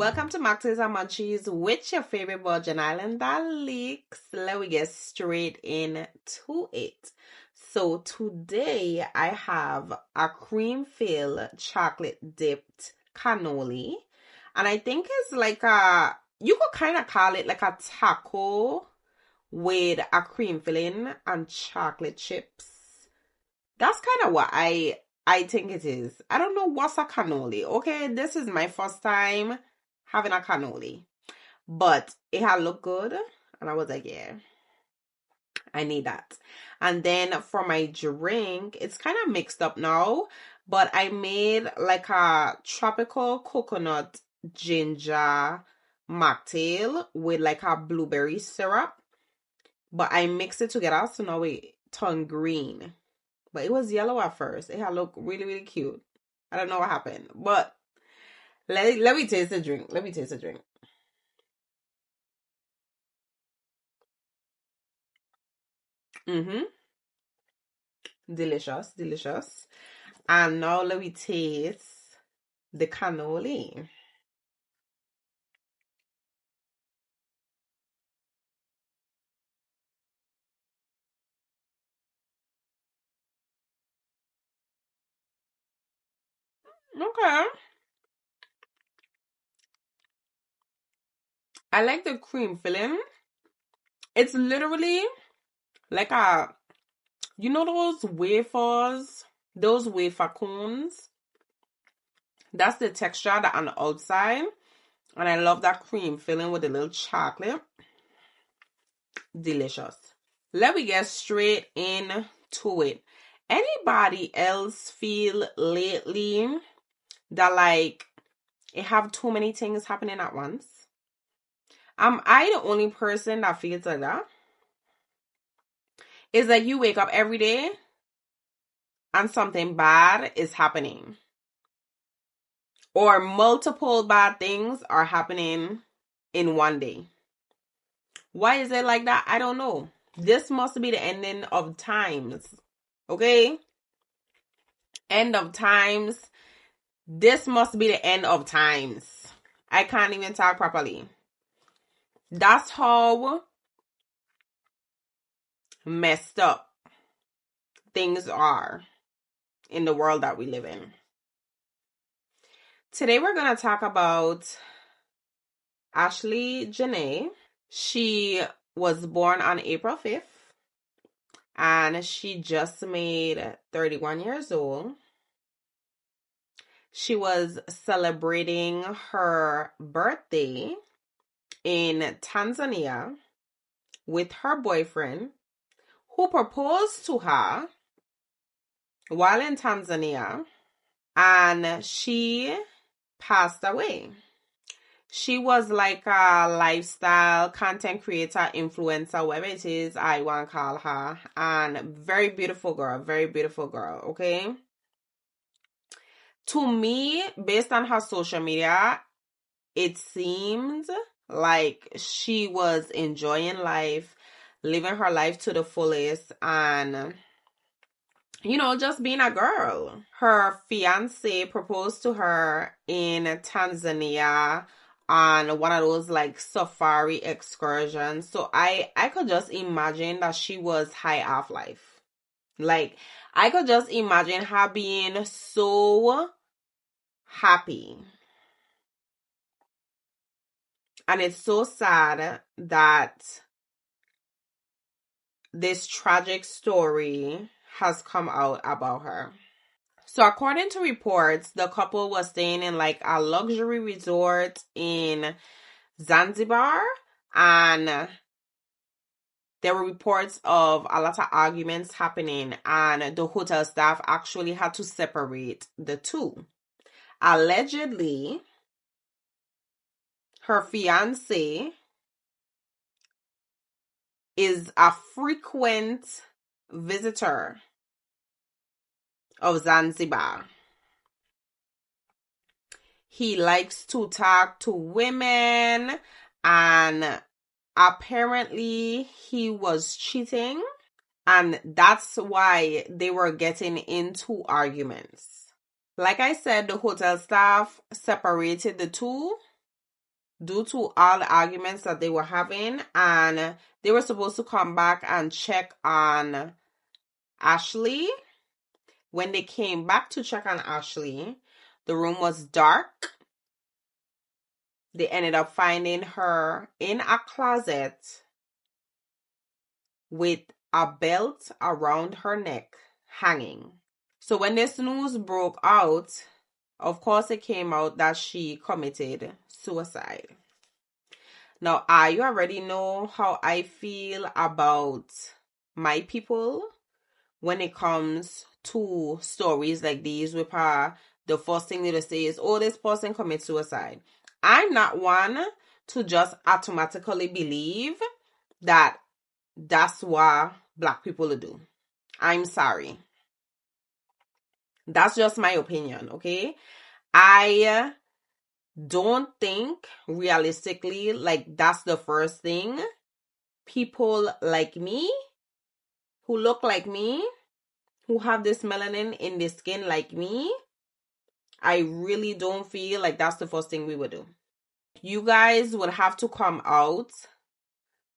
Welcome to Mocktails Munchies with your favorite Virgin Islander leaks. Let me get straight into it. So today I have a cream-filled chocolate dipped cannoli. And I think it's like you could kind of call it like a taco with a cream filling and chocolate chips. That's kind of what I think it is. I don't know what's a cannoli. Okay, this is my first time having a cannoli. But it had looked good. And I was like, yeah, I need that. And then for my drink, it's kind of mixed up now. But I made like a tropical coconut ginger mocktail with like a blueberry syrup. But I mixed it together, so now it turned green. But it was yellow at first. It had looked really, really cute. I don't know what happened. But let me taste the drink. Let me taste the drink. Delicious, delicious. And now let me taste the cannoli. Okay. I like the cream filling. It's literally like you know those wafers? Those wafer cones? That's the texture that on the outside. And I love that cream filling with a little chocolate. Delicious. Let me get straight into it. Anybody else feel lately that like it have too many things happening at once? Am I the only person that feels like that? It's like you wake up every day and something bad is happening. Or multiple bad things are happening in one day. Why is it like that? I don't know. This must be the ending of times. Okay? End of times. This must be the end of times. I can't even talk properly. That's how messed up things are in the world that we live in. Today we're going to talk about Ashlee Jenae. She was born on April 5th and she just made 31 years old. She was celebrating her birthday in Tanzania with her boyfriend, who proposed to her while in Tanzania, and she passed away. She was like a lifestyle content creator, influencer, whatever it is I want to call her, and very beautiful girl, okay? To me, based on her social media, it seemed like she was enjoying life, living her life to the fullest, and, you know, just being a girl. Her fiance proposed to her in Tanzania on one of those like safari excursions. So I could just imagine that she was high off life. Like, I could just imagine her being so happy. And it's so sad that this tragic story has come out about her. So according to reports, the couple was staying in like a luxury resort in Zanzibar, and there were reports of a lot of arguments happening, and the hotel staff actually had to separate the two. Allegedly, her fiance is a frequent visitor of Zanzibar. He likes to talk to women, and apparently he was cheating, and that's why they were getting into arguments. Like I said, the hotel staff separated the two, due to all the arguments that they were having, and they were supposed to come back and check on Ashlee. When they came back to check on Ashlee, the room was dark. They ended up finding her in a closet with a belt around her neck hanging. So when this news broke out, of course it came out that she committed suicide. Now, you already know how I feel about my people when it comes to stories like these with the first thing they say is, oh, this person commits suicide. I'm not one to just automatically believe that that's what Black people do. I'm sorry. That's just my opinion, okay? I don't think realistically like that's the first thing people like me, who look like me, who have this melanin in their skin like me, I really don't feel like that's the first thing we would do. You guys would have to come out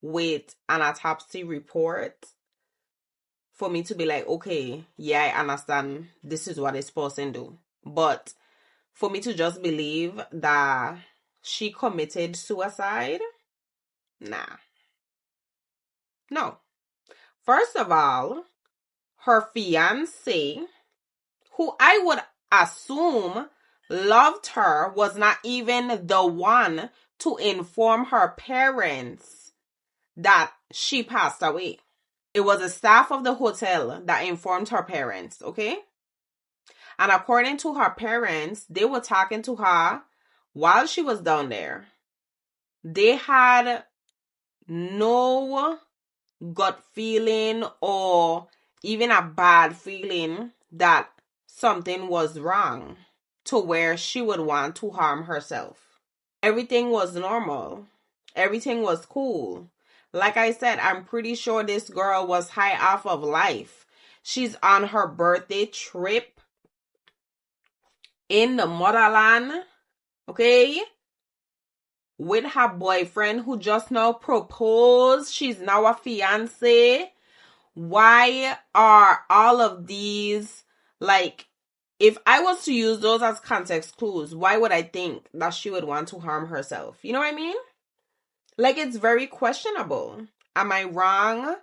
with an autopsy report for me to be like, okay, yeah, I understand this is what this person do. But for me to just believe that she committed suicide, nah. No. First of all, her fiance, who I would assume loved her, was not even the one to inform her parents that she passed away. It was a staff of the hotel that informed her parents, okay? And according to her parents, they were talking to her while she was down there. They had no gut feeling or even a bad feeling that something was wrong to where she would want to harm herself. Everything was normal. Everything was cool. Like I said, I'm pretty sure this girl was high off of life. She's on her birthday trip in the motherland, okay? With her boyfriend who just now proposed. She's now a fiance. Why are all of these, like, if I was to use those as context clues, why would I think that she would want to harm herself? You know what I mean? Like, it's very questionable. Am I wrong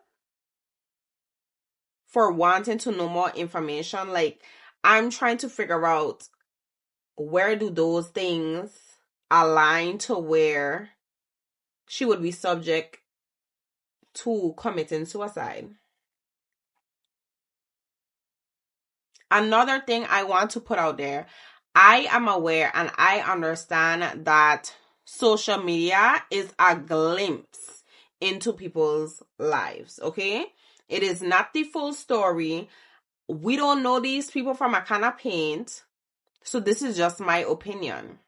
for wanting to know more information? Like, I'm trying to figure out, where do those things align to where she would be subject to committing suicide? Another thing I want to put out there, I am aware and I understand that social media is a glimpse into people's lives, okay? It is not the full story. We don't know these people from a can of paint. So this is just my opinion.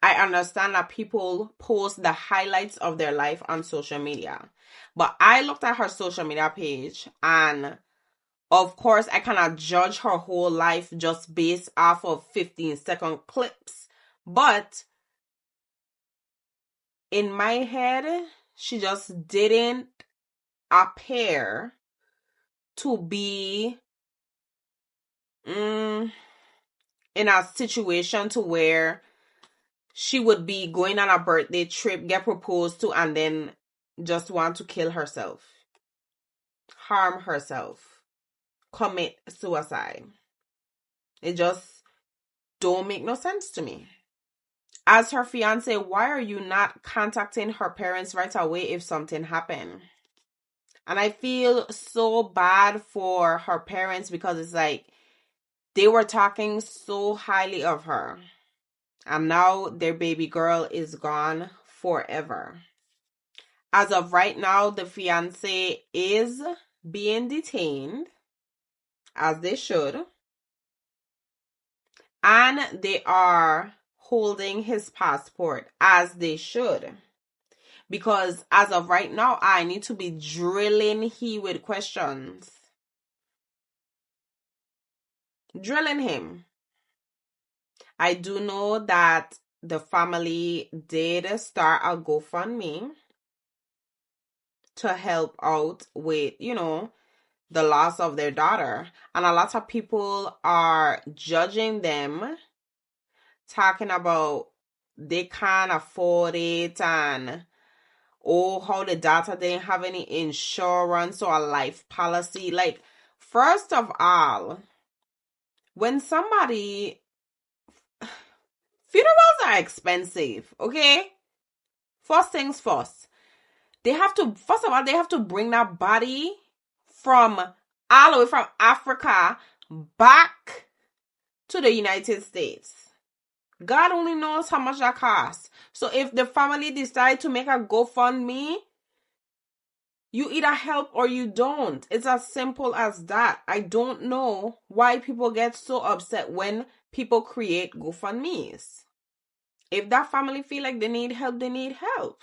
I understand that people post the highlights of their life on social media. But I looked at her social media page, and of course, I cannot judge her whole life just based off of 15-second clips. But in my head, she just didn't appear to be in a situation to where she would be going on a birthday trip, get proposed to, and then just want to kill herself, harm herself, commit suicide. It just don't make no sense to me. As her fiance, why are you not contacting her parents right away if something happened? And I feel so bad for her parents because it's like they were talking so highly of her. And now their baby girl is gone forever. As of right now, the fiance is being detained, as they should. And they are holding his passport, as they should. Because as of right now, I need to be drilling he with questions. Drilling him. I do know that the family did start a GoFundMe to help out with, the loss of their daughter. And a lot of people are judging them, talking about they can't afford it, and how the daughter didn't have any insurance or a life policy. Like, first of all, when somebody, funerals are expensive, okay? First things first. First of all, they have to bring that body from all the way from Africa back to the United States. God only knows how much that costs. So if the family decide to make a GoFundMe, you either help or you don't. It's as simple as that. I don't know why people get so upset when people create GoFundMes. If that family feel like they need help, they need help.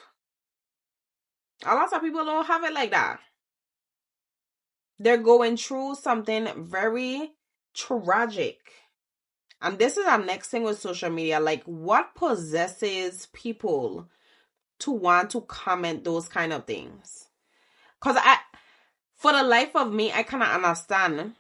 A lot of people don't have it like that. They're going through something very tragic. And this is our next thing with social media. Like, what possesses people to want to comment those kind of things? Because for the life of me, I kind of understand.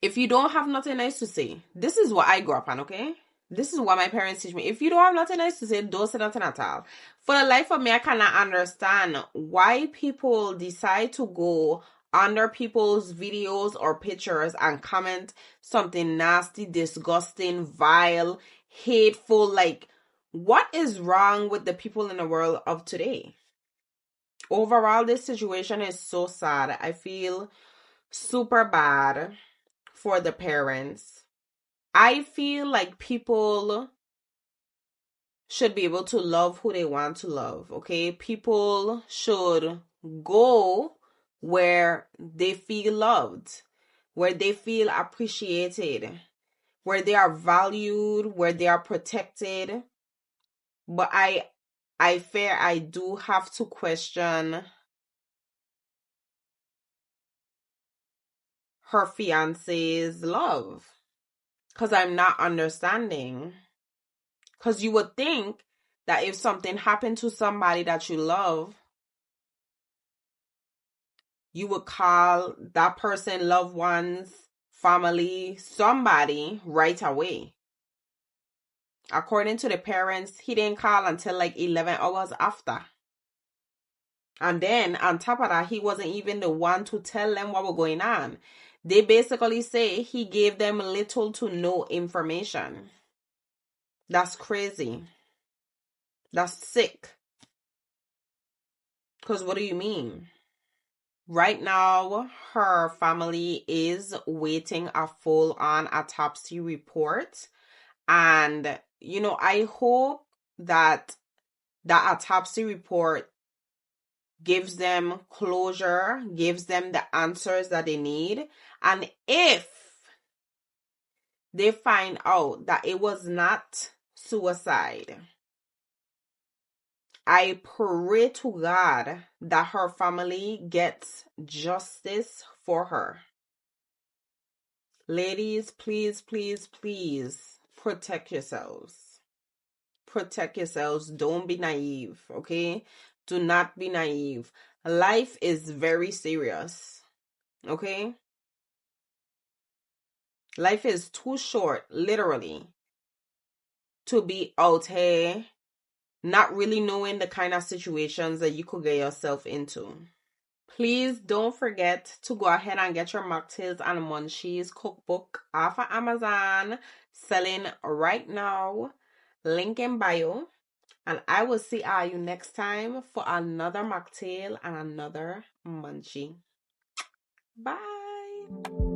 If you don't have nothing nice to say, this is what I grew up on, okay? This is what my parents teach me. If you don't have nothing nice to say, don't say nothing at all. For the life of me, I cannot understand why people decide to go under people's videos or pictures and comment something nasty, disgusting, vile, hateful. Like, what is wrong with the people in the world of today? Overall, this situation is so sad. I feel super bad for the parents. I feel like people should be able to love who they want to love, okay? People should go where they feel loved, where they feel appreciated, where they are valued, where they are protected. But I fear I do have to question her fiance's love, because I'm not understanding. Because you would think that if something happened to somebody that you love, you would call that person, loved ones, family, somebody right away. According to the parents, he didn't call until like 11 hours after. And then on top of that, he wasn't even the one to tell them what was going on. They basically say he gave them little to no information. That's crazy. That's sick. Because what do you mean? Right now, her family is waiting a full-on autopsy report. And, I hope that the autopsy report gives them closure, gives them the answers that they need. And if they find out that it was not suicide, I pray to God that her family gets justice for her. Ladies, please, please, please protect yourselves. Protect yourselves. Don't be naive, okay? Do not be naive. Life is very serious, okay? Life is too short, literally, to be out here not really knowing the kind of situations that you could get yourself into. Please don't forget to go ahead and get your Mocktails and Munchies cookbook off of Amazon, selling right now. Link in bio. And I will see you next time for another mocktail and another munchie. Bye.